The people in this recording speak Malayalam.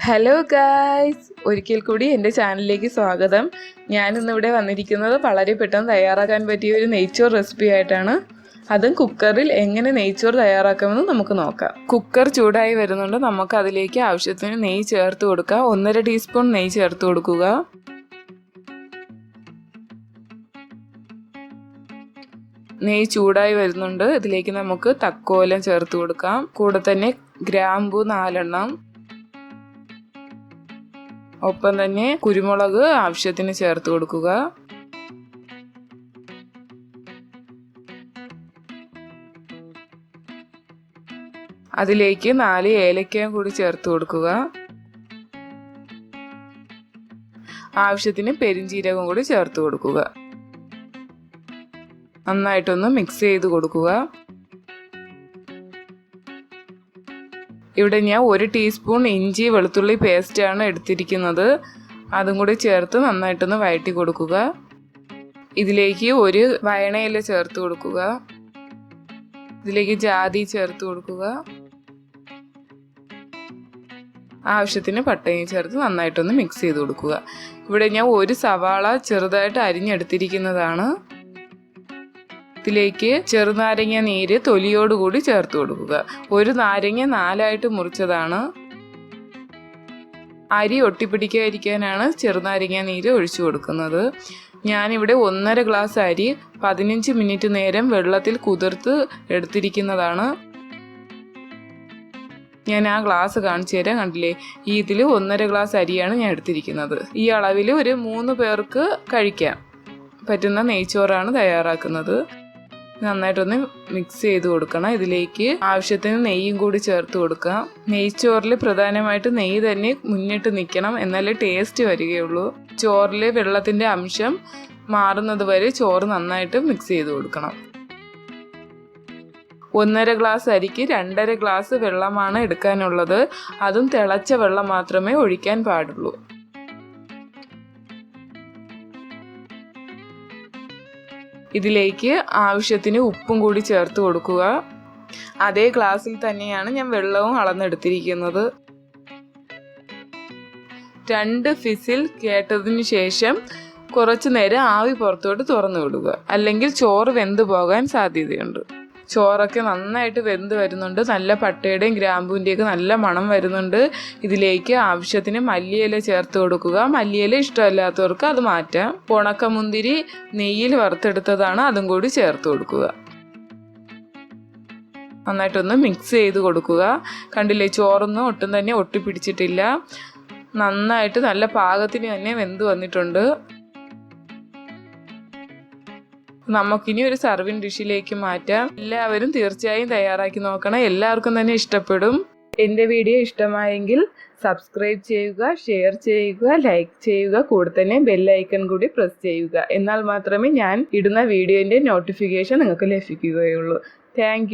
ഹലോ ഗായ്സ്, ഒരിക്കൽ കൂടി എൻ്റെ ചാനലിലേക്ക് സ്വാഗതം. ഞാനിന്നിവിടെ വന്നിരിക്കുന്നത് വളരെ പെട്ടെന്ന് തയ്യാറാക്കാൻ പറ്റിയ ഒരു നെയ്ച്ചോർ റെസിപ്പി ആയിട്ടാണ്. അതും കുക്കറിൽ എങ്ങനെ നെയ്ച്ചോർ തയ്യാറാക്കാമെന്ന് നമുക്ക് നോക്കാം. കുക്കർ ചൂടായി വരുന്നുണ്ട്. നമുക്ക് അതിലേക്ക് ആവശ്യത്തിന് നെയ്യ് ചേർത്ത് കൊടുക്കാം. 1.5 ടീസ്പൂൺ നെയ്യ് ചേർത്ത് കൊടുക്കുക. നെയ്യ് ചൂടായി വരുന്നുണ്ട്. ഇതിലേക്ക് നമുക്ക് തക്കോലം ചേർത്ത് കൊടുക്കാം. കൂടെ തന്നെ ഗ്രാമ്പു 4 എണ്ണം, ഒപ്പം തന്നെ കുരുമുളക് ആവശ്യത്തിന് ചേർത്ത് കൊടുക്കുക. അതിലേക്ക് 4 ഏലക്കയും കൂടി ചേർത്ത് കൊടുക്കുക. ആവശ്യത്തിന് പെരിഞ്ജീരകം കൂടി ചേർത്ത് കൊടുക്കുക. നന്നായിട്ടൊന്ന് മിക്സ് ചെയ്ത് കൊടുക്കുക. ഇവിടെ ഞാൻ 1 ടീസ്പൂൺ ഇഞ്ചി വെളുത്തുള്ളി പേസ്റ്റാണ് എടുത്തിരിക്കുന്നത്. അതും കൂടി ചേർത്ത് നന്നായിട്ടൊന്ന് വഴറ്റി കൊടുക്കുക. ഇതിലേക്ക് 1 വയണയില ചേർത്ത് കൊടുക്കുക. ഇതിലേക്ക് ജാതി ചേർത്ത് കൊടുക്കുക. ആവശ്യത്തിന് പട്ടയും ചേർത്ത് നന്നായിട്ടൊന്ന് മിക്സ് ചെയ്ത് കൊടുക്കുക. ഇവിടെ ഞാൻ 1 സവാള ചെറുതായിട്ട് അരിഞ്ഞെടുത്തിരിക്കുന്നതാണ്. ഇതിലേക്ക് ചെറുനാരങ്ങ നീര് തൊലിയോടുകൂടി ചേർത്ത് കൊടുക്കുക. 1 നാരങ്ങ 4ആയിട്ട് മുറിച്ചതാണ്. അരി ഒട്ടിപ്പിടിക്കാതിരിക്കാനാണ് ചെറുനാരങ്ങ നീര് ഒഴിച്ചു കൊടുക്കുന്നത്. ഞാനിവിടെ 1.5 ഗ്ലാസ് അരി 15 മിനിറ്റ് നേരം വെള്ളത്തിൽ കുതിർത്ത് എടുത്തിരിക്കുന്നതാണ്. ഞാൻ ആ ഗ്ലാസ് കാണിച്ചു തരാം. കണ്ടില്ലേ, ഇതിൽ 1.5 ഗ്ലാസ് അരിയാണ് ഞാൻ എടുത്തിരിക്കുന്നത്. ഈ അളവിൽ ഒരു 3 പേർക്ക് കഴിക്കാൻ പറ്റുന്ന നെയ്ച്ചോറാണ് തയ്യാറാക്കുന്നത്. നന്നായിട്ടൊന്ന് മിക്സ് ചെയ്ത് കൊടുക്കണം. ഇതിലേക്ക് ആവശ്യത്തിന് നെയ്യും കൂടി ചേർത്ത് കൊടുക്കാം. നെയ്ച്ചോറിൽ പ്രധാനമായിട്ട് നെയ്യ് തന്നെ മുന്നിട്ട് നിൽക്കണം, എന്നാലേ ടേസ്റ്റ് വരികയുള്ളൂ. ചോറിൽ വെള്ളത്തിൻ്റെ അംശം മാറുന്നത് വരെ ചോറ് നന്നായിട്ട് മിക്സ് ചെയ്ത് കൊടുക്കണം. 1.5 ഗ്ലാസ് അരിക്ക് 2.5 ഗ്ലാസ് വെള്ളമാണ് എടുക്കാനുള്ളത്. അതും തിളച്ച വെള്ളം മാത്രമേ ഒഴിക്കാൻ പാടുള്ളൂ. ഇതിലേക്ക് ആവശ്യത്തിന് ഉപ്പും കൂടി ചേർത്ത് കൊടുക്കുക. അതേ ഗ്ലാസ്സിൽ തന്നെയാണ് ഞാൻ വെള്ളവും അളന്നെടുത്തിരിക്കുന്നത്. 2 ഫിസിൽ കേട്ടതിന് ശേഷം കുറച്ചു നേരം ആവി പുറത്തോട്ട് തുറന്നു വിടുക, അല്ലെങ്കിൽ ചോറ് വെന്ത് പോകാൻ സാധ്യതയുണ്ട്. ചോറൊക്കെ നന്നായിട്ട് വെന്ത് വരുന്നുണ്ട്. നല്ല പട്ടയുടെയും ഗ്രാമ്പൂവിൻ്റെയൊക്കെ നല്ല മണം വരുന്നുണ്ട്. ഇതിലേക്ക് ആവശ്യത്തിന് മല്ലിയില ചേർത്ത് കൊടുക്കുക. മല്ലിയില ഇഷ്ടമല്ലാത്തവർക്ക് അത് മാറ്റാം. ഉണക്കമുന്തിരി നെയ്യിൽ വറുത്തെടുത്തതാണ്, അതും കൂടി ചേർത്ത് കൊടുക്കുക. നന്നായിട്ടൊന്ന് മിക്സ് ചെയ്ത് കൊടുക്കുക. കണ്ടില്ലേ, ചോറൊന്നും ഒട്ടും തന്നെ ഒട്ടിപ്പിടിച്ചിട്ടില്ല. നന്നായിട്ട് നല്ല പാകത്തിന് തന്നെ വെന്ത് വന്നിട്ടുണ്ട്. നമുക്കിനി ഒരു സർവിങ് ഡിഷിലേക്ക് മാറ്റാം. എല്ലാവരും തീർച്ചയായും തയ്യാറാക്കി നോക്കണം. എല്ലാവർക്കും തന്നെ ഇഷ്ടപ്പെടും. എൻ്റെ വീഡിയോ ഇഷ്ടമായെങ്കിൽ സബ്സ്ക്രൈബ് ചെയ്യുക, ഷെയർ ചെയ്യുക, ലൈക്ക് ചെയ്യുക. കൂടെ തന്നെ ബെല്ലൈക്കൺ കൂടി പ്രസ് ചെയ്യുക. എന്നാൽ മാത്രമേ ഞാൻ ഇടുന്ന വീഡിയോൻ്റെ നോട്ടിഫിക്കേഷൻ നിങ്ങൾക്ക് ലഭിക്കുകയുള്ളൂ. താങ്ക്